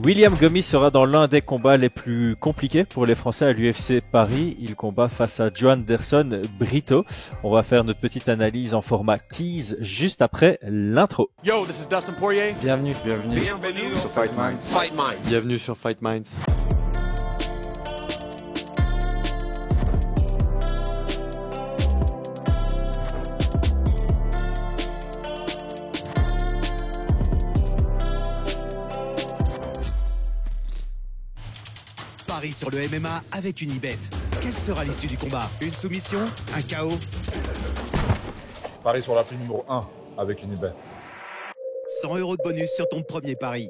William Gomis sera dans l'un des combats les plus compliqués pour les Français à l'UFC Paris. Il combat face à Joanderson Brito. On va faire notre petite analyse en format keys juste après l'intro. Yo, this is Dustin Poirier. Bienvenue sur Fight Minds. Bienvenue sur Fight Minds. Paris sur le MMA avec Unibet. Quelle sera l'issue du combat? Une soumission? Un KO? Paris sur l'appli numéro 1 avec Unibet. 100 € de bonus sur ton premier pari.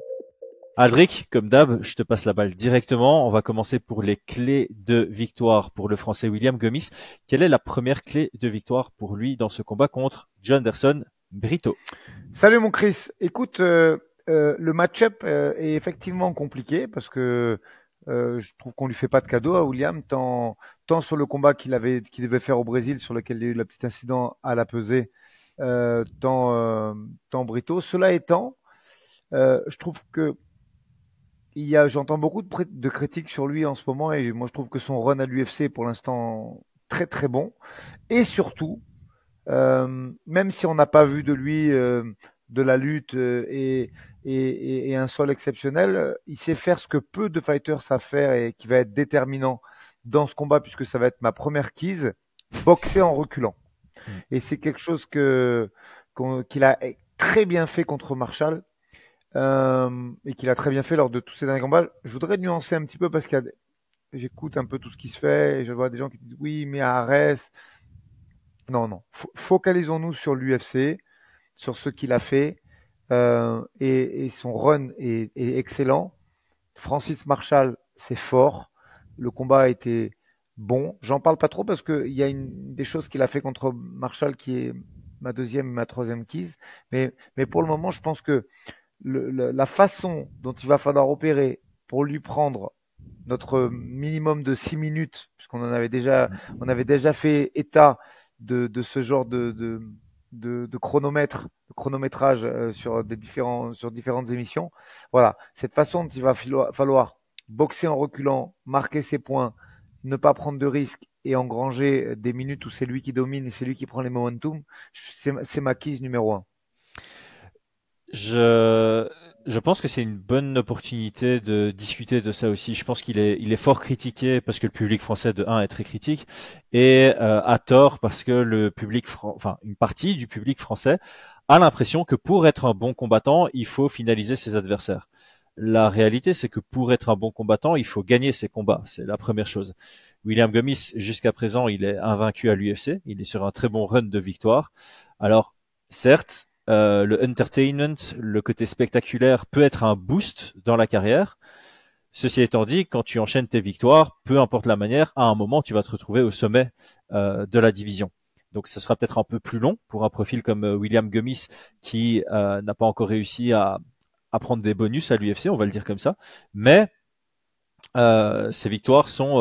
Aldric, comme d'hab, je te passe la balle directement. On va commencer pour les clés de victoire pour le Français William Gomis. Quelle est la première clé de victoire pour lui dans ce combat contre Joanderson Brito? Salut mon Chris. Écoute, le match-up est effectivement compliqué parce que je trouve qu'on lui fait pas de cadeau à William, tant sur le combat qu'il devait faire au Brésil, sur lequel il y a eu le petit incident à la pesée, tant Brito. Cela étant, je trouve que j'entends beaucoup de critiques sur lui en ce moment, et moi je trouve que son run à l'UFC est pour l'instant très très bon. Et surtout, même si on n'a pas vu de lui de la lutte et un sol exceptionnel, il sait faire ce que peu de fighters savent faire et qui va être déterminant dans ce combat, puisque ça va être ma première keys, boxer en reculant. Et c'est quelque chose qu'il a très bien fait contre Marshall, et qu'il a très bien fait lors de tous ces derniers combats. Je voudrais nuancer un petit peu parce j'écoute un peu tout ce qui se fait et je vois des gens qui disent oui, mais Arès. Non. Focalisons-nous sur l'UFC, sur ce qu'il a fait, et son run est excellent. Francis Marshall, c'est fort. Le combat a été bon. J'en parle pas trop parce que il y a des choses qu'il a fait contre Marshall qui est ma deuxième et ma troisième keys. Mais pour le moment, je pense que la façon dont il va falloir opérer pour lui prendre notre minimum de 6 minutes, puisqu'on on avait déjà fait état de ce genre de chronométrage sur différentes émissions. Voilà, cette façon dont il va falloir boxer en reculant, marquer ses points, ne pas prendre de risques et engranger des minutes où c'est lui qui domine et c'est lui qui prend les momentum, c'est ma keys numéro 1. Je pense que c'est une bonne opportunité de discuter de ça aussi. Je pense qu'il est fort critiqué parce que le public français de 1 est très critique, et à tort parce que une partie du public français a l'impression que pour être un bon combattant, il faut finaliser ses adversaires. La réalité, c'est que pour être un bon combattant, il faut gagner ses combats. C'est la première chose. William Gomis, jusqu'à présent, il est invaincu à l'UFC. Il est sur un très bon run de victoire. Alors, certes, le entertainment, le côté spectaculaire peut être un boost dans la carrière. Ceci étant dit, quand tu enchaînes tes victoires, peu importe la manière, à un moment, tu vas te retrouver au sommet de la division. Donc, ce sera peut-être un peu plus long pour un profil comme William Gomis qui n'a pas encore réussi à prendre des bonus à l'UFC, on va le dire comme ça. Mais ces victoires sont,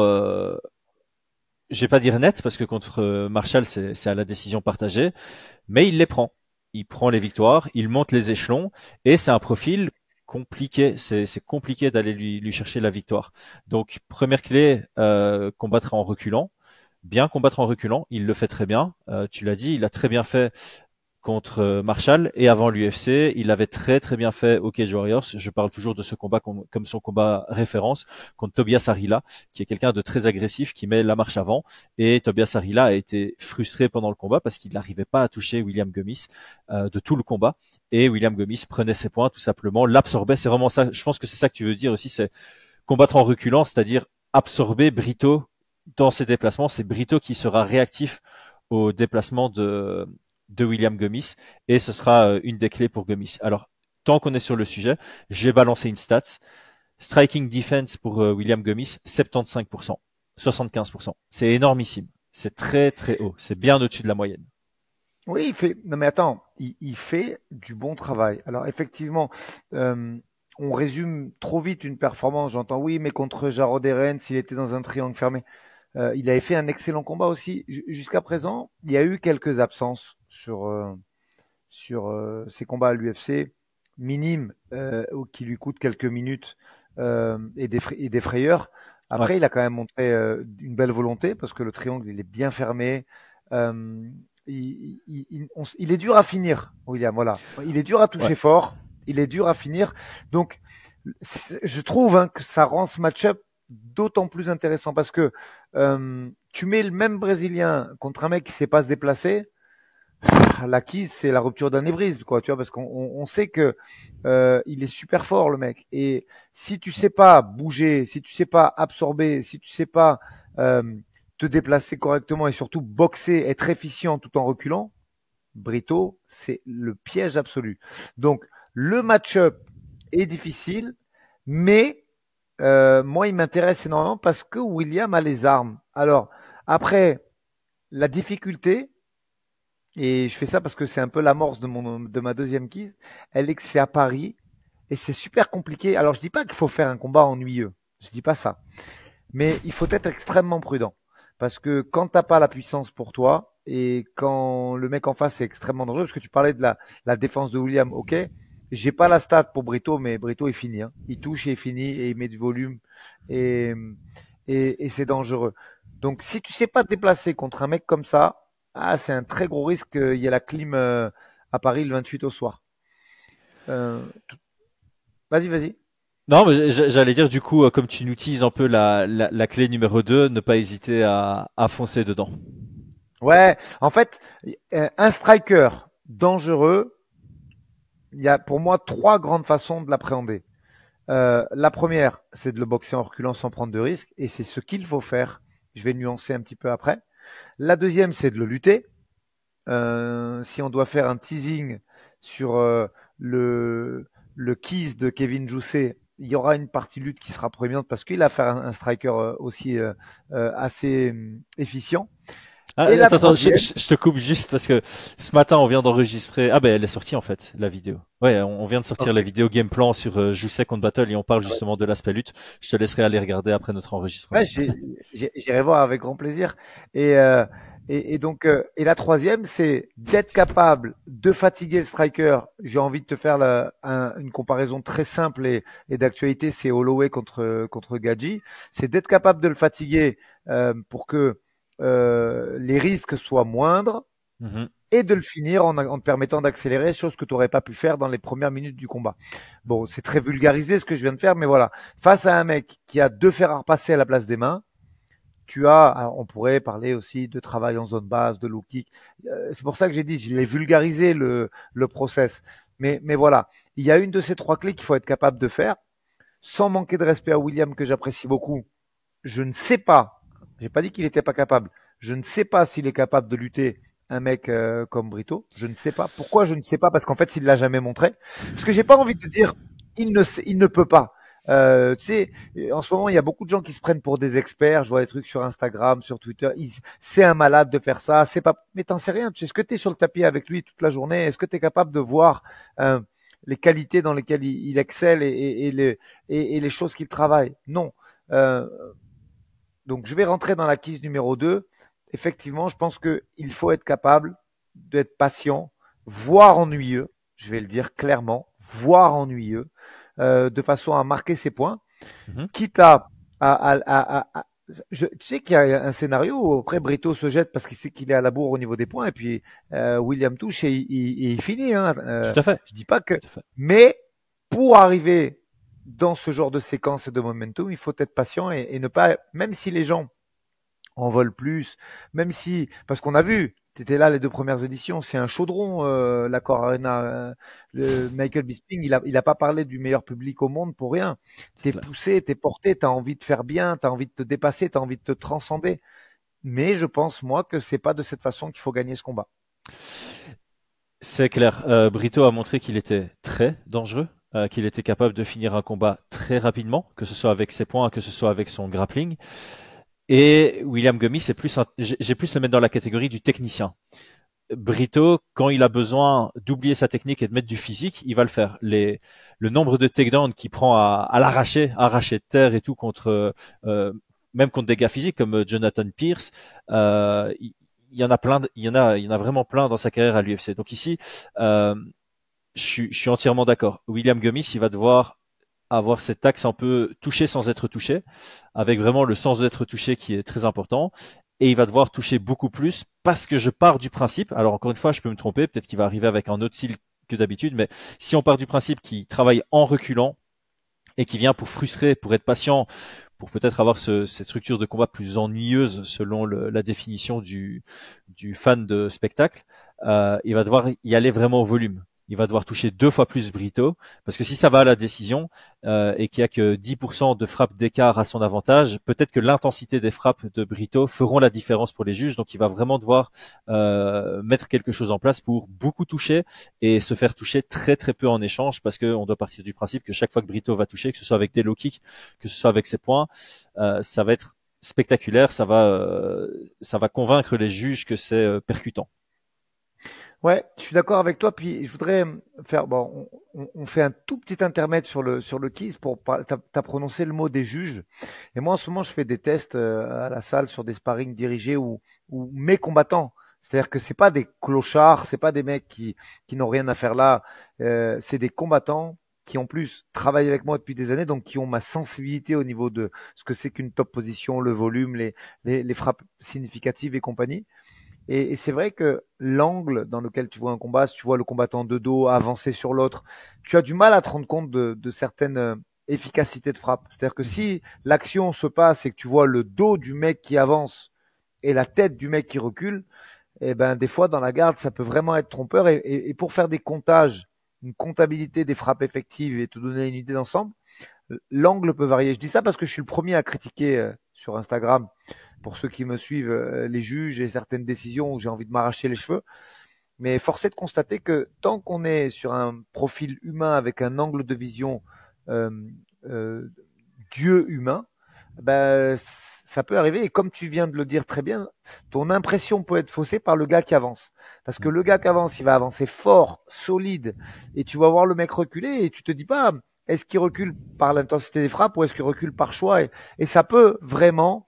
je vais pas dire nettes, parce que contre Marshall, c'est à la décision partagée, mais il les prend. Il prend les victoires, il monte les échelons, et c'est un profil compliqué. C'est compliqué d'aller lui chercher la victoire. Donc, première clé, combattre en reculant. Bien combattre en reculant, il le fait très bien. Tu l'as dit, il a très bien fait contre Marshall, et avant l'UFC, il avait très très bien fait au Cage Warriors. Je parle toujours de ce combat comme son combat référence contre Tobias Harila, qui est quelqu'un de très agressif, qui met la marche avant, et Tobias Harila a été frustré pendant le combat parce qu'il n'arrivait pas à toucher William Gomis de tout le combat, et William Gomis prenait ses points tout simplement, l'absorbait. C'est vraiment ça, je pense que c'est ça que tu veux dire aussi, c'est combattre en reculant, c'est-à-dire absorber Brito dans ses déplacements. C'est Brito qui sera réactif au déplacement de William Gomis, et ce sera une des clés pour Gomis. Alors, tant qu'on est sur le sujet, j'ai balancé une stat. Striking defense pour William Gomis, 75%, 75%. C'est énormissime. C'est très très haut. C'est bien au-dessus de la moyenne. Oui, non mais attends, il fait du bon travail. Alors effectivement, on résume trop vite une performance. J'entends oui, mais contre Jarod Eren, s'il était dans un triangle fermé, il avait fait un excellent combat aussi. Jusqu'à présent, il y a eu quelques absences sur ses combats à l'UFC. minime ou qui lui coûte quelques minutes et des frayeurs. Après, Ouais. il a quand même montré une belle volonté parce que le triangle, il est bien fermé. Euh, il est dur à finir, William. Voilà, il est dur à toucher Ouais. fort. Il est dur à finir. Donc, je trouve que ça rend ce match-up d'autant plus intéressant parce que tu mets le même Brésilien contre un mec qui sait pas se déplacer. L'acquise, c'est la rupture d'un anévrisme, quoi, tu vois, parce qu'on sait que il est super fort, le mec. Et si tu sais pas bouger, si tu sais pas absorber, si tu sais pas euh, te déplacer correctement et surtout boxer, être efficient tout en reculant, Brito, c'est le piège absolu. Donc, le match-up est difficile, mais moi, il m'intéresse énormément parce que William a les armes. Alors, après, la difficulté, et je fais ça parce que c'est un peu l'amorce de ma deuxième quiz. Elle est que c'est à Paris et c'est super compliqué. Alors je dis pas qu'il faut faire un combat ennuyeux. Je dis pas ça. Mais il faut être extrêmement prudent. Parce que quand t'as pas la puissance pour toi et quand le mec en face est extrêmement dangereux, parce que tu parlais de la défense de William, ok. J'ai pas la stat pour Brito, mais Brito est fini. Hein. Il touche et est fini et il met du volume et, et c'est dangereux. Donc si tu sais pas te déplacer contre un mec comme ça, c'est un très gros risque qu'il y ait la clim à Paris le 28 au soir. Euh, vas-y, vas-y. Non, mais j'allais dire du coup, comme tu nous teases un peu la clé numéro 2, ne pas hésiter à foncer dedans. Ouais, en fait, un striker dangereux, il y a pour moi trois grandes façons de l'appréhender. La première, c'est de le boxer en reculant sans prendre de risques, et c'est ce qu'il faut faire. Je vais nuancer un petit peu après. La deuxième, c'est de le lutter. Si on doit faire un teasing sur le kiss de Kevin Jousset, il y aura une partie lutte qui sera proéminente parce qu'il a fait un striker aussi assez efficient. Ah, Et la attends, troisième, je te coupe juste parce que ce matin on vient d'enregistrer. Ah ben elle est sortie en fait la vidéo. Ouais, on vient de sortir la ok, vidéo game plan sur Jousset contre Battle et on parle justement de l'aspect lutte. Je te laisserai aller regarder après notre ouais, enregistrement. j'irai voir avec grand plaisir. Et, et donc, et la troisième, c'est d'être capable de fatiguer le striker. J'ai envie de te faire une comparaison très simple et d'actualité, c'est Holloway contre Gadji. C'est d'être capable de le fatiguer pour que les risques soient moindres Mhm. et de le finir en te permettant d'accélérer, chose que tu n'aurais pas pu faire dans les premières minutes du combat. Bon, c'est très vulgarisé ce que je viens de faire, mais voilà. Face à un mec qui a deux fers à repasser à la place des mains, alors, on pourrait parler aussi de travail en zone basse, de low kick. C'est pour ça que j'ai dit, je l'ai vulgarisé le process. Mais voilà, il y a une de ces trois clés qu'il faut être capable de faire, sans manquer de respect à William que j'apprécie beaucoup. Je ne sais pas, j'ai pas dit qu'il n'était pas capable. Je ne sais pas s'il est capable de lutter un mec comme Brito. Je ne sais pas. Pourquoi je ne sais pas? Parce qu'en fait, il l'a jamais montré. Parce que j'ai pas envie de te dire, il ne peut pas. Tu sais, en ce moment, il y a beaucoup de gens qui se prennent pour des experts. Je vois des trucs sur Instagram, sur Twitter. C'est un malade de faire ça. C'est pas. Mais t'en sais rien. Tu sais ce que t'es sur le tapis avec lui toute la journée. Est-ce que t'es capable de voir les qualités dans lesquelles il excelle et les choses qu'il travaille? Non. Euh, donc, je vais rentrer dans la quiz numéro 2. Effectivement, je pense qu'il faut être capable d'être patient, voire ennuyeux. Je vais le dire clairement, voire ennuyeux, de façon à marquer ses points. Mhm. Quitte tu sais qu'il y a un scénario où après Brito se jette parce qu'il sait qu'il est à la bourre au niveau des points et puis William touche et il finit. Hein. Tout à fait. Je dis pas que, Tout à fait. mais pour arriver dans ce genre de séquence et de momentum, il faut être patient et ne pas, même si les gens en veulent plus, même si, parce qu'on a vu, tu étais là les deux premières éditions, c'est un chaudron, l'accord Arena. Le Michael Bisping, il a pas parlé du meilleur public au monde pour rien. C'est T'es clair. poussé, t'es porté, t'as envie de faire bien, t'as envie de te dépasser, t'as envie de te transcender. Mais je pense, moi, que c'est pas de cette façon qu'il faut gagner ce combat. C'est clair. Brito a montré qu'il était très dangereux, qu'il était capable de finir un combat très rapidement, que ce soit avec ses points, que ce soit avec son grappling. Et William Gummy, j'ai plus le mettre dans la catégorie du technicien. Brito, quand il a besoin d'oublier sa technique et de mettre du physique, il va le faire. Le nombre de takedowns qu'il prend à l'arracher, arracher de terre et tout contre, même contre des gars physiques comme Jonathan Pierce, il y en a plein, il y en a vraiment plein dans sa carrière à l'UFC. Donc ici, je suis entièrement d'accord. William Gomis, il va devoir avoir cet axe un peu touché sans être touché, avec vraiment le sens d'être touché qui est très important. Et il va devoir toucher beaucoup plus parce que je pars du principe, alors encore une fois, je peux me tromper, peut-être qu'il va arriver avec un autre style que d'habitude, mais si on part du principe qu'il travaille en reculant et qui vient pour frustrer, pour être patient, pour peut-être avoir cette structure de combat plus ennuyeuse selon la définition du fan de spectacle, il va devoir y aller vraiment au volume. Il va devoir toucher 2 fois plus Brito, parce que si ça va à la décision et qu'il y a que 10% de frappes d'écart à son avantage, peut-être que l'intensité des frappes de Brito feront la différence pour les juges. Donc il va vraiment devoir mettre quelque chose en place pour beaucoup toucher et se faire toucher très très peu en échange, parce qu'on doit partir du principe que chaque fois que Brito va toucher, que ce soit avec des low kicks, que ce soit avec ses points, ça va être spectaculaire, ça va convaincre les juges que c'est percutant. Ouais, je suis d'accord avec toi. Puis je voudrais faire, bon, on fait un tout petit intermède sur le quiz pour t'as prononcé le mot des juges. Et moi en ce moment je fais des tests à la salle sur des sparring dirigés ou mes combattants. C'est-à-dire que c'est pas des clochards, c'est pas des mecs qui n'ont rien à faire là. C'est des combattants qui en plus travaillent avec moi depuis des années, donc qui ont ma sensibilité au niveau de ce que c'est qu'une top position, le volume, les frappes significatives et compagnie. Et c'est vrai que l'angle dans lequel tu vois un combat, si tu vois le combattant de dos avancer sur l'autre, tu as du mal à te rendre compte de certaines efficacités de frappe. C'est-à-dire que si l'action se passe et que tu vois le dos du mec qui avance et la tête du mec qui recule, eh ben des fois dans la garde, ça peut vraiment être trompeur. Et pour faire des comptages, une comptabilité des frappes effectives et te donner une idée d'ensemble, l'angle peut varier. Je dis ça parce que je suis le premier à critiquer sur Instagram, pour ceux qui me suivent, les juges et certaines décisions où j'ai envie de m'arracher les cheveux. Mais force est de constater que tant qu'on est sur un profil humain avec un angle de vision euh, euh, Dieu humain, ben, ça peut arriver. Et comme tu viens de le dire très bien, ton impression peut être faussée par le gars qui avance. Parce que le gars qui avance, il va avancer fort, solide, et tu vas voir le mec reculer et tu te dis pas, est-ce qu'il recule par l'intensité des frappes ou est-ce qu'il recule par choix, et ça peut vraiment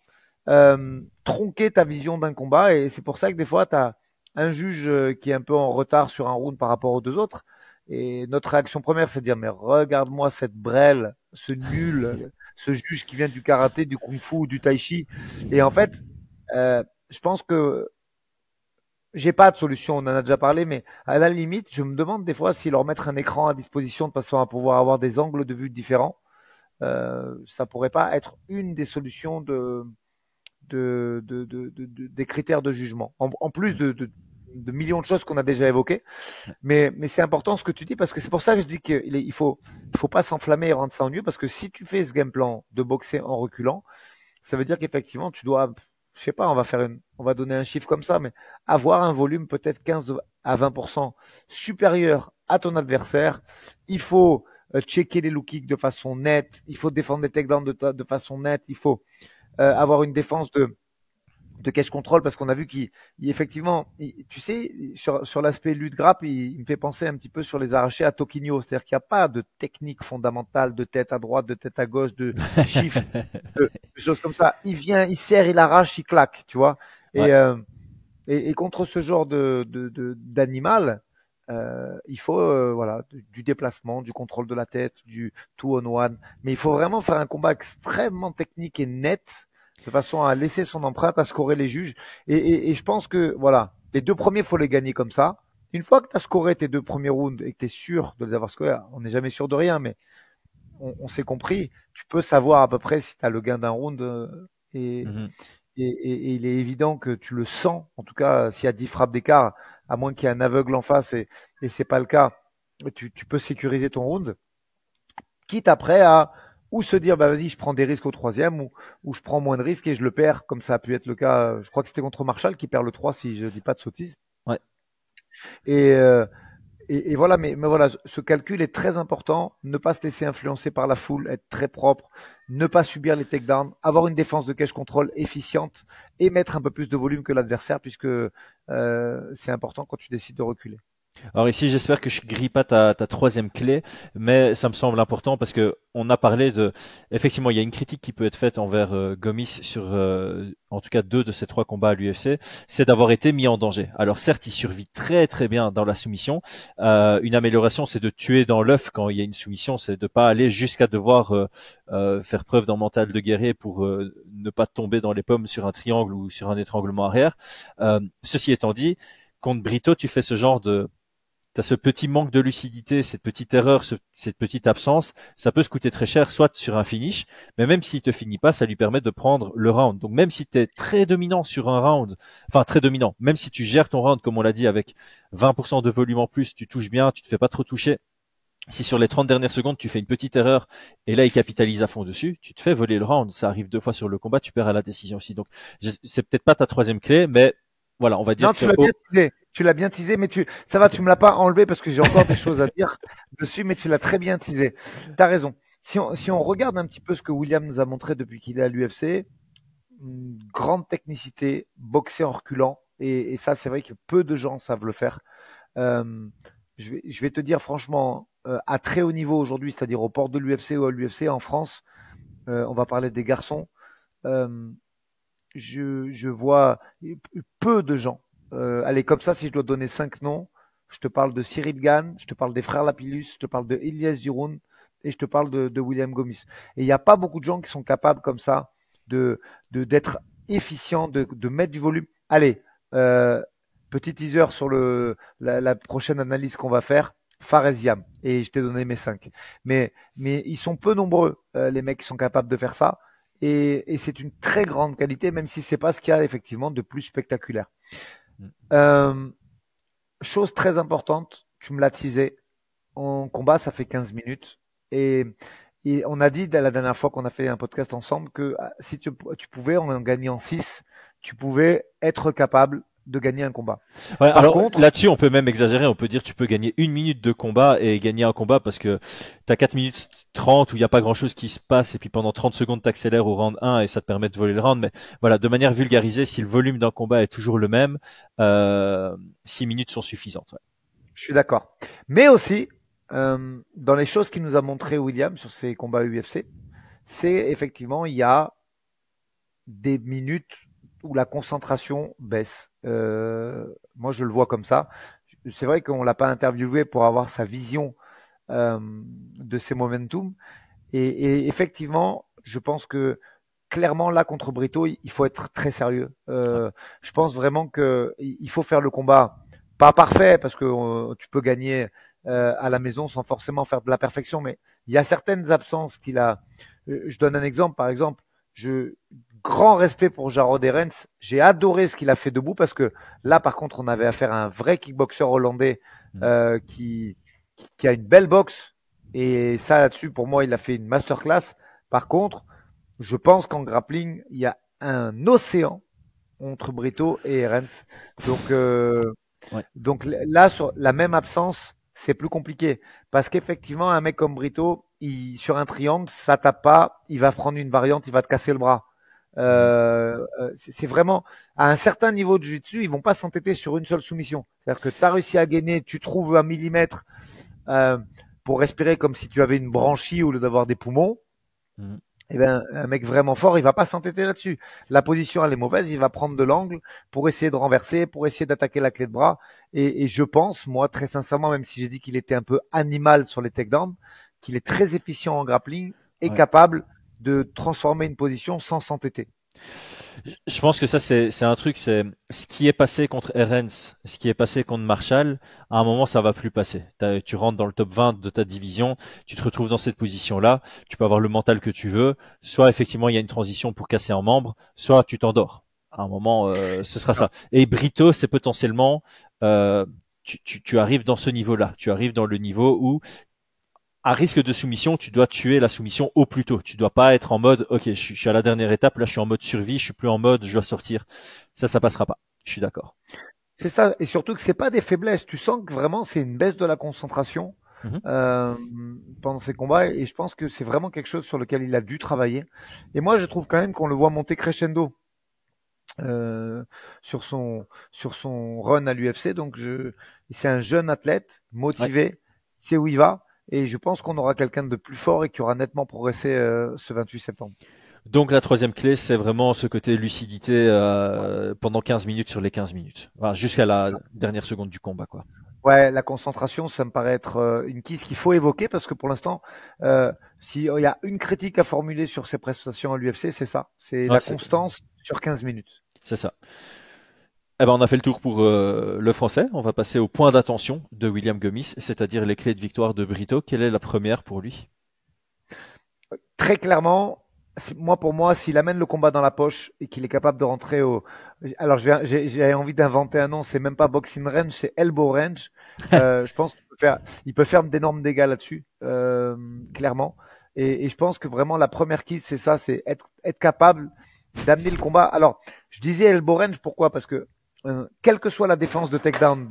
tronquer ta vision d'un combat. Et c'est pour ça que des fois, tu as un juge qui est un peu en retard sur un round par rapport aux deux autres. Et notre réaction première, c'est de dire, mais regarde-moi cette brêle, ce nul, ce juge qui vient du karaté, du kung-fu ou du tai chi. Et en fait, je pense que j'ai pas de solution, on en a déjà parlé, mais à la limite, je me demande des fois si leur mettre un écran à disposition de façon à pouvoir avoir des angles de vue différents, ça pourrait pas être une des solutions des critères de jugement, en plus de millions de choses qu'on a déjà évoquées. Mais c'est important ce que tu dis, parce que c'est pour ça que je dis qu'il faut pas s'enflammer et rendre ça ennuyeux, parce que si tu fais ce game plan de boxer en reculant, ça veut dire qu'effectivement tu dois, je sais pas, on va donner un chiffre comme ça, mais avoir un volume peut-être 15 à 20% supérieur à ton adversaire. Il faut checker les low kicks de façon nette, il faut défendre les takedowns de façon nette, il faut avoir une défense de catch control, parce qu'on a vu effectivement, tu sais, sur l'aspect lutte grappe, il me fait penser un petit peu sur les arrachés à Toquinho, c'est-à-dire qu'il n'y a pas de technique fondamentale de tête à droite, de tête à gauche, de chiffres, de choses comme ça. Il vient, il serre, il arrache, il claque, tu vois. Ouais. Et contre ce genre d'animal, il faut voilà du déplacement, du contrôle de la tête, du two on one. Mais il faut vraiment faire un combat extrêmement technique et net, de façon à laisser son empreinte, à scorer les juges. Et je pense que voilà, les deux premiers, faut les gagner comme ça. Une fois que tu as scoré tes deux premiers rounds et que tu es sûr de les avoir scorés, on n'est jamais sûr de rien, mais on s'est compris, tu peux savoir à peu près si tu as le gain d'un round et, Mhm. et il est évident que tu le sens, en tout cas s'il y a 10 frappes d'écart, à moins qu'il y ait un aveugle en face, et c'est pas le cas, tu peux sécuriser ton round, quitte après à ou se dire bah vas-y je prends des risques au troisième, ou je prends moins de risques et je le perds, comme ça a pu être le cas, je crois que c'était contre Marshall qui perd le 3 si je dis pas de sottises. Ouais. Et, et voilà, mais voilà, ce calcul est très important. Ne pas se laisser influencer par la foule, être très propre, ne pas subir les takedowns, avoir une défense de catch control efficiente et mettre un peu plus de volume que l'adversaire, puisque c'est important quand tu décides de reculer. Alors ici, j'espère que je grille pas ta troisième clé, mais ça me semble important parce que on a parlé de, effectivement, il y a une critique qui peut être faite envers Gomis sur, en tout cas, 2 de ses 3 combats à l'UFC, c'est d'avoir été mis en danger. Alors certes, il survit très très bien dans la soumission. Une amélioration, c'est de tuer dans l'œuf quand il y a une soumission, c'est de pas aller jusqu'à devoir faire preuve d'un mental de guerrier pour ne pas tomber dans les pommes sur un triangle ou sur un étranglement arrière. Ceci étant dit, contre Brito, tu fais ce genre de t'as ce petit manque de lucidité, cette petite erreur, cette petite absence, ça peut se coûter très cher, soit sur un finish, mais même s'il te finit pas, ça lui permet de prendre le round. Donc même si tu es très dominant sur un round, enfin très dominant, même si tu gères ton round, comme on l'a dit, avec 20% de volume en plus, tu touches bien, tu te fais pas trop toucher. Si sur les 30 dernières secondes, tu fais une petite erreur et là, il capitalise à fond dessus, tu te fais voler le round. Ça arrive 2 fois sur le combat, tu perds à la décision aussi. Donc, c'est peut-être pas ta troisième clé, mais voilà, on va dire Non, tu l'as bien teasé. Tu l'as bien teasé, mais ça va, tu me l'as pas enlevé parce que j'ai encore des choses à dire dessus, mais tu l'as très bien teasé. T'as raison. Si on regarde un petit peu ce que William nous a montré depuis qu'il est à l'UFC, une grande technicité, boxer en reculant, et ça, c'est vrai que peu de gens savent le faire. Je vais te dire franchement, à très haut niveau aujourd'hui, c'est-à-dire au port de l'UFC ou à l'UFC en France, on va parler des garçons. Je vois peu de gens. Allez, comme ça, si je dois donner 5 noms, je te parle de Cyril Gane, je te parle des frères Lapillus, je te parle de Elias Giroud et je te parle de William Gomis. Et il n'y a pas beaucoup de gens qui sont capables comme ça d'être efficients, de mettre du volume. Allez, petit teaser sur la prochaine analyse qu'on va faire. Faresiam. Et je t'ai donné mes 5. Mais ils sont peu nombreux, les mecs qui sont capables de faire ça. Et c'est une très grande qualité, même si c'est pas ce qu'il y a effectivement de plus spectaculaire. Chose très importante, tu me l'as teasé, en combat ça fait 15 minutes et on a dit la dernière fois qu'on a fait un podcast ensemble que si tu pouvais en gagnant 6, tu pouvais être capable de gagner un combat. Ouais, alors là-dessus, on peut même exagérer. On peut dire tu peux gagner 1 minute de combat et gagner un combat parce que t'as 4 minutes 30 où il n'y a pas grand-chose qui se passe et puis pendant 30 secondes t'accélères au round 1 et ça te permet de voler le round. Mais voilà, de manière vulgarisée, si le volume d'un combat est toujours le même, 6 minutes sont suffisantes. Ouais. Je suis d'accord. Mais aussi, dans les choses qu'il nous a montré William sur ses combats UFC, c'est effectivement, il y a des minutes où la concentration baisse. Moi, je le vois comme ça. C'est vrai qu'on l'a pas interviewé pour avoir sa vision de ses momentum. Et effectivement, je pense que clairement, là, contre Brito, il faut être très sérieux. Je pense vraiment qu'il faut faire le combat pas parfait, parce que tu peux gagner à la maison sans forcément faire de la perfection, mais il y a certaines absences qu'il a. Je donne un exemple, par exemple, grand respect pour Jarod Erens. J'ai adoré ce qu'il a fait debout parce que là, par contre, on avait affaire à un vrai kickboxer hollandais qui a une belle boxe. Et ça, là-dessus, pour moi, il a fait une masterclass. Par contre, je pense qu'en grappling, il y a un océan entre Brito et Erens. Donc là, sur la même absence, c'est plus compliqué. Parce qu'effectivement, un mec comme Brito, sur un triangle, ça tape pas, il va prendre une variante, il va te casser le bras. C'est vraiment à un certain niveau de jiu-jitsu, ils vont pas s'entêter sur une seule soumission. C'est-à-dire que tu as réussi à gainer, tu trouves 1 millimètre pour respirer comme si tu avais une branchie au lieu d'avoir des poumons. Eh ben, un mec vraiment fort, il va pas s'entêter là-dessus. La position, elle est mauvaise, il va prendre de l'angle pour essayer de renverser, pour essayer d'attaquer la clé de bras. Et je pense, moi, très sincèrement, même si j'ai dit qu'il était un peu animal sur les takedowns, qu'il est très efficient en grappling et capable de transformer une position sans s'entêter. Je pense que ça, c'est un truc, c'est ce qui est passé contre Erens, ce qui est passé contre Marshall, à un moment, ça va plus passer. Tu rentres dans le top 20 de ta division, tu te retrouves dans cette position-là, tu peux avoir le mental que tu veux, soit effectivement, il y a une transition pour casser un membre, soit tu t'endors. À un moment, ce sera ça. Et Brito, c'est potentiellement, tu arrives dans ce niveau-là. Tu arrives dans le niveau où, à risque de soumission, tu dois tuer la soumission au plus tôt. Tu dois pas être en mode, ok, je suis à la dernière étape, là je suis en mode survie, je suis plus en mode, je dois sortir. Ça passera pas. Je suis d'accord. C'est ça, et surtout que c'est pas des faiblesses. Tu sens que vraiment c'est une baisse de la concentration pendant ces combats, et je pense que c'est vraiment quelque chose sur lequel il a dû travailler. Et moi, je trouve quand même qu'on le voit monter crescendo. euh, sur son run à l'UFC. Donc c'est un jeune athlète Ouais. motivé, c'est où il va. Et je pense qu'on aura quelqu'un de plus fort et qui aura nettement progressé ce 28 septembre. Donc la troisième clé, c'est vraiment ce côté lucidité pendant 15 minutes sur les 15 minutes. Enfin, jusqu'à C'est la ça. dernière seconde du combat, quoi. Ouais, la concentration, ça me paraît être une quise qu'il faut évoquer parce que pour l'instant, s'il y a une critique à formuler sur ses prestations à l'UFC, c'est ça. C'est Ouais, la constance sur 15 minutes. c'est ça. Eh ben, on a fait le tour pour le français. On va passer au point d'attention de William Gomis, c'est-à-dire les clés de victoire de Brito. Quelle est la première pour lui? Très clairement, pour moi, s'il amène le combat dans la poche et qu'il est capable de rentrer au, alors j'ai envie d'inventer un nom, c'est même pas boxing range, c'est elbow range. Je pense il peut faire d'énormes dégâts là-dessus, clairement. Et je pense que vraiment la première keys, c'est ça, c'est être capable d'amener le combat. Alors, je disais elbow range, pourquoi? Parce que quelle que soit la défense de takedown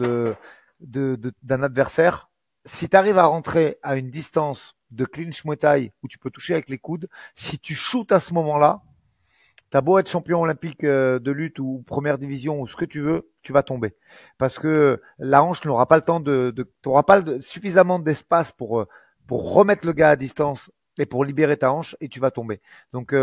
d'un adversaire, si tu arrives à rentrer à une distance de clinch Muay Thai où tu peux toucher avec les coudes, si tu shootes à ce moment-là, t'as beau être champion olympique de lutte ou première division ou ce que tu veux, tu vas tomber. Parce que la hanche n'aura pas le temps t'auras pas suffisamment d'espace pour remettre le gars à distance et pour libérer ta hanche et tu vas tomber. Donc,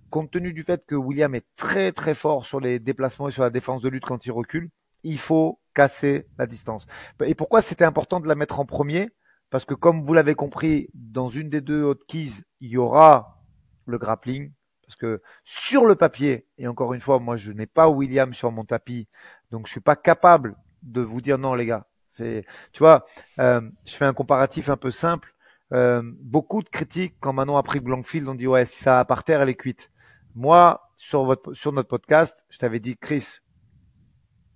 compte tenu du fait que William est très très fort sur les déplacements et sur la défense de lutte quand il recule, il faut casser la distance. Et pourquoi c'était important de la mettre en premier? Parce que comme vous l'avez compris, dans une des deux hotkeys, il y aura le grappling. Parce que sur le papier, et encore une fois, moi je n'ai pas William sur mon tapis, donc je suis pas capable de vous dire non les gars. Tu vois, je fais un comparatif un peu simple. Beaucoup de critiques quand Manon a pris Blankfield, on dit ouais si ça va par terre elle est cuite. Moi sur notre podcast, je t'avais dit Chris,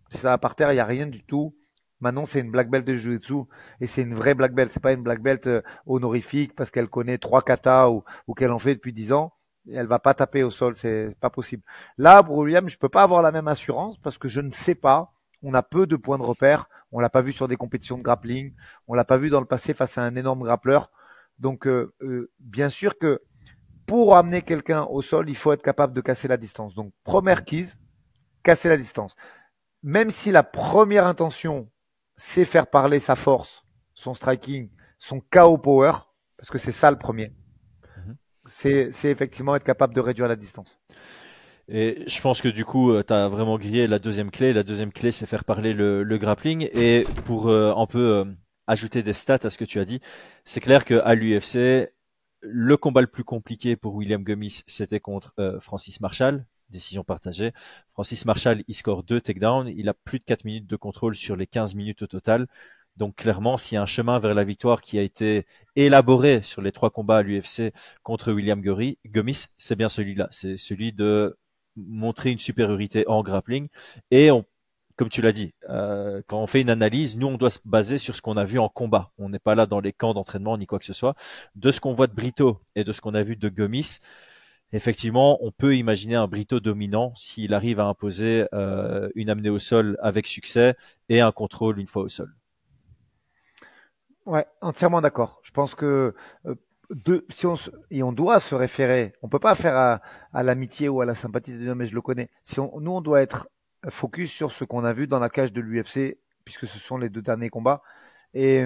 si ça va par terre il y a rien du tout. Manon, c'est une black belt de jiu-jitsu et c'est une vraie black belt. C'est pas une black belt honorifique parce qu'elle connaît 3 katas ou qu'elle en fait depuis 10 ans. Et elle va pas taper au sol, c'est pas possible. Là, pour William, je peux pas avoir la même assurance parce que je ne sais pas. On a peu de points de repère. On l'a pas vu sur des compétitions de grappling. On l'a pas vu dans le passé face à un énorme grappleur. Donc, bien sûr que pour amener quelqu'un au sol, il faut être capable de casser la distance. Donc, première keys, casser la distance. Même si la première intention, c'est faire parler sa force, son striking, son KO power, parce que c'est ça le premier, Mhm. c'est effectivement être capable de réduire la distance. Et je pense que du coup, tu as vraiment grillé la deuxième clé. La deuxième clé, c'est faire parler le grappling. Et pour un peu ajouter des stats à ce que tu as dit, c'est clair qu'à l'UFC, le combat le plus compliqué pour William Gomis, c'était contre Francis Marshall, décision partagée. Francis Marshall, il score 2 takedowns, il a plus de 4 minutes de contrôle sur les 15 minutes au total. Donc clairement, s'il y a un chemin vers la victoire qui a été élaboré sur les 3 combats à l'UFC contre William Gomis, c'est bien celui-là. C'est celui de montrer une supériorité en grappling. Et comme tu l'as dit, quand on fait une analyse, nous, on doit se baser sur ce qu'on a vu en combat. On n'est pas là dans les camps d'entraînement ni quoi que ce soit. De ce qu'on voit de Brito et de ce qu'on a vu de Gomis, effectivement, on peut imaginer un Brito dominant s'il arrive à imposer une amenée au sol avec succès et un contrôle une fois au sol. Ouais, entièrement d'accord. Je pense que si et on doit se référer, on peut pas faire à l'amitié ou à la sympathie de dire mais je le connais. Nous on doit être focus sur ce qu'on a vu dans la cage de l'UFC puisque ce sont les 2 derniers combats. Et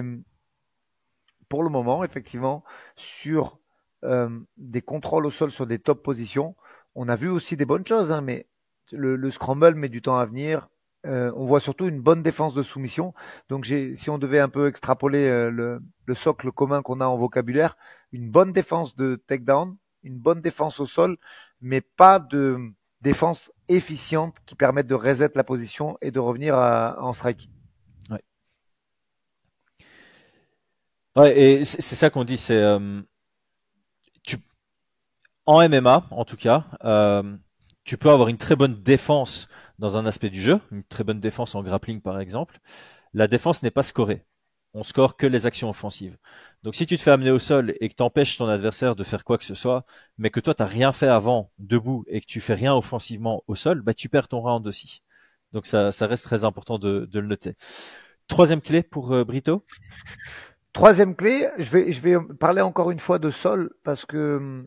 pour le moment, effectivement, sur des contrôles au sol sur des top positions, on a vu aussi des bonnes choses, hein, mais le scramble met du temps à venir. On voit surtout une bonne défense de soumission. Donc, si on devait un peu extrapoler le socle commun qu'on a en vocabulaire, une bonne défense de takedown, une bonne défense au sol, mais pas de défense efficiente qui permette de reset la position et de revenir en strike. Ouais. Ouais, et c'est ça qu'on dit, c'est tu, en MMA en tout cas, tu peux avoir une très bonne défense dans un aspect du jeu, une très bonne défense en grappling par exemple. La défense n'est pas scorée. On score que les actions offensives. Donc si tu te fais amener au sol et que tu empêches ton adversaire de faire quoi que ce soit, mais que toi tu n'as rien fait avant debout et que tu fais rien offensivement au sol, bah tu perds ton round aussi. Donc ça reste très important de le noter. Troisième clé pour Brito. Troisième clé, je vais parler encore une fois de sol parce que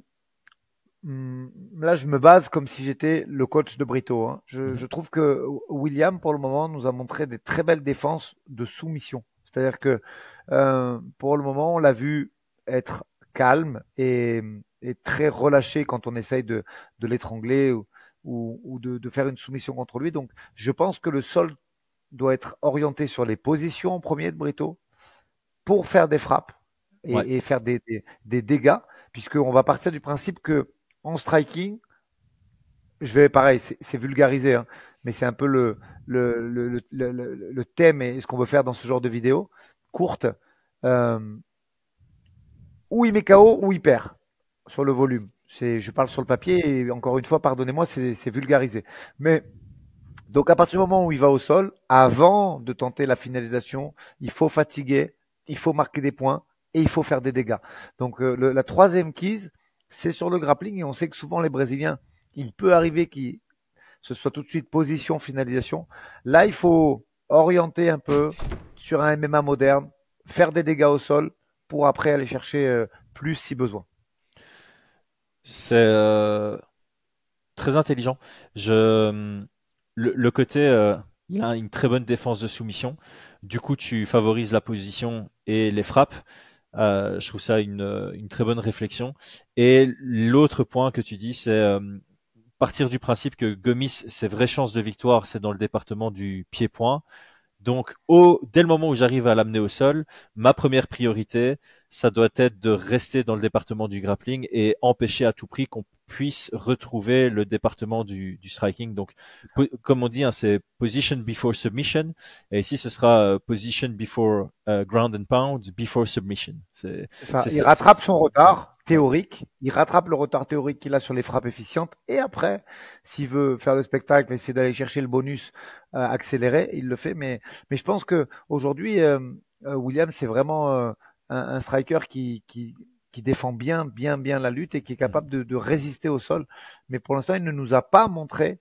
Là, je me base comme si j'étais le coach de Brito, hein. Je trouve que William, pour le moment, nous a montré des très belles défenses de soumission. C'est-à-dire que pour le moment, on l'a vu être calme et très relâché quand on essaye de l'étrangler ou de faire une soumission contre lui. Donc, je pense que le sol doit être orienté sur les positions en premier de Brito pour faire des frappes Ouais. et faire des dégâts, puisqu'on va partir du principe que en striking, je vais pareil, c'est vulgarisé, hein, mais c'est un peu le thème et ce qu'on veut faire dans ce genre de vidéo courte. Euh, ou il met KO ou il perd sur le volume. Je parle sur le papier et encore une fois, pardonnez-moi, c'est vulgarisé. Mais donc à partir du moment où il va au sol, avant de tenter la finalisation, il faut fatiguer, il faut marquer des points et il faut faire des dégâts. Donc la troisième keys, c'est sur le grappling et on sait que souvent les Brésiliens, il peut arriver que ce soit tout de suite position, finalisation. Là, il faut orienter un peu sur un MMA moderne, faire des dégâts au sol pour après aller chercher plus si besoin. C'est très intelligent. Le côté, il a une très bonne défense de soumission. Du coup, tu favorises la position et les frappes. Je trouve ça une très bonne réflexion. Et l'autre point que tu dis, c'est partir du principe que Gomis, ses vraies chances de victoire, c'est dans le département du pied-point. Donc, dès le moment où j'arrive à l'amener au sol, ma première priorité, ça doit être de rester dans le département du grappling et empêcher à tout prix qu'on puisse retrouver le département du striking. Donc, comme on dit, hein, c'est position before submission. Et ici, ce sera position before ground and pound, before submission. Il rattrape son retard théorique, il rattrape le retard théorique qu'il a sur les frappes efficientes et après, s'il veut faire le spectacle, essayer d'aller chercher le bonus accéléré, il le fait. Mais je pense que aujourd'hui, William, c'est vraiment un striker qui défend bien la lutte et qui est capable de résister au sol. Mais pour l'instant, il ne nous a pas montré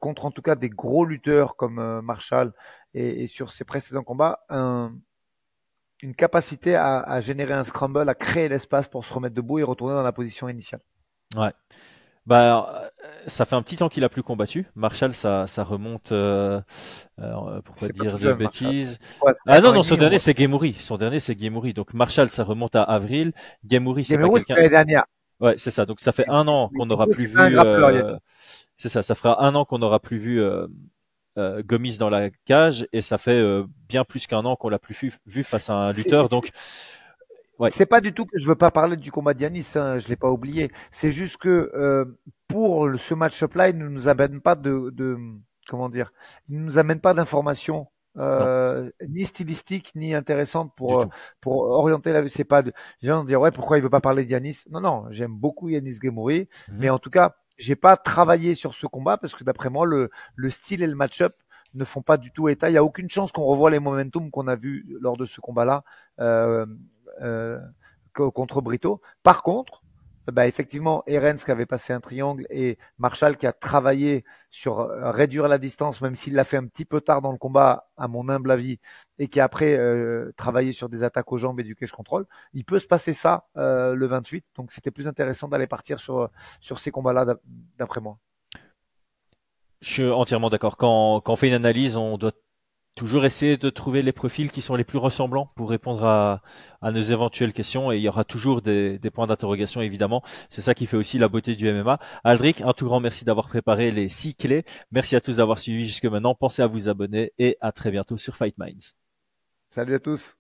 contre en tout cas des gros lutteurs comme Marshall et sur ses précédents combats une capacité à générer un scramble, à créer l'espace pour se remettre debout et retourner dans la position initiale. Ouais. Bah, ça fait un petit temps qu'il a plus combattu. Marshall, ça remonte, pour pas C'est pas dire tout de jeune, bêtises. Ouais, c'est Ah un non, an et non, son demi, dernier c'est Gemuri. Son dernier c'est Gemuri. Donc Marshall, ça remonte à avril. Gemuri, c'est pas Gamero, c'était quelqu'un. l'année dernière. Ouais, c'est ça. Donc ça fait un an qu'on n'aura Gamero, plus c'est pas un vu. grappleur, Yannick. C'est ça. Ça fera un an qu'on n'aura plus vu Gomis dans la cage et ça fait bien plus qu'un an qu'on l'a plus vu face à un lutteur. Donc ouais. C'est pas du tout que je veux pas parler du combat d'Yanis, hein, je l'ai pas oublié. C'est juste que pour ce match-up-là, il ne nous amène pas comment dire, il ne nous amène pas d'informations Non, ni stylistiques ni intéressantes du tout. pour orienter la vue. C'est pas les gens vont dire ouais pourquoi il veut pas parler d'Yanis. Non non, j'aime beaucoup Yanis Gemouri, mais Mhm. en tout cas j'ai pas travaillé sur ce combat parce que d'après moi le style et le match-up ne font pas du tout état. Il y a aucune chance qu'on revoie les momentum qu'on a vus lors de ce combat-là. Euh, euh, contre Brito. Par contre, bah effectivement, Herens qui avait passé un triangle et Marshall qui a travaillé sur réduire la distance, même s'il l'a fait un petit peu tard dans le combat, à mon humble avis, et qui a après travaillé sur des attaques aux jambes et du cage control. Il peut se passer ça le 28, donc c'était plus intéressant d'aller partir sur ces combats-là, d'après moi. Je suis entièrement d'accord. Quand on fait une analyse, on doit toujours essayer de trouver les profils qui sont les plus ressemblants pour répondre à nos éventuelles questions et il y aura toujours des points d'interrogation évidemment. C'est ça qui fait aussi la beauté du MMA. Aldric, un tout grand merci d'avoir préparé les 6 clés. Merci à tous d'avoir suivi jusque maintenant. Pensez à vous abonner et à très bientôt sur Fight Minds. Salut à tous.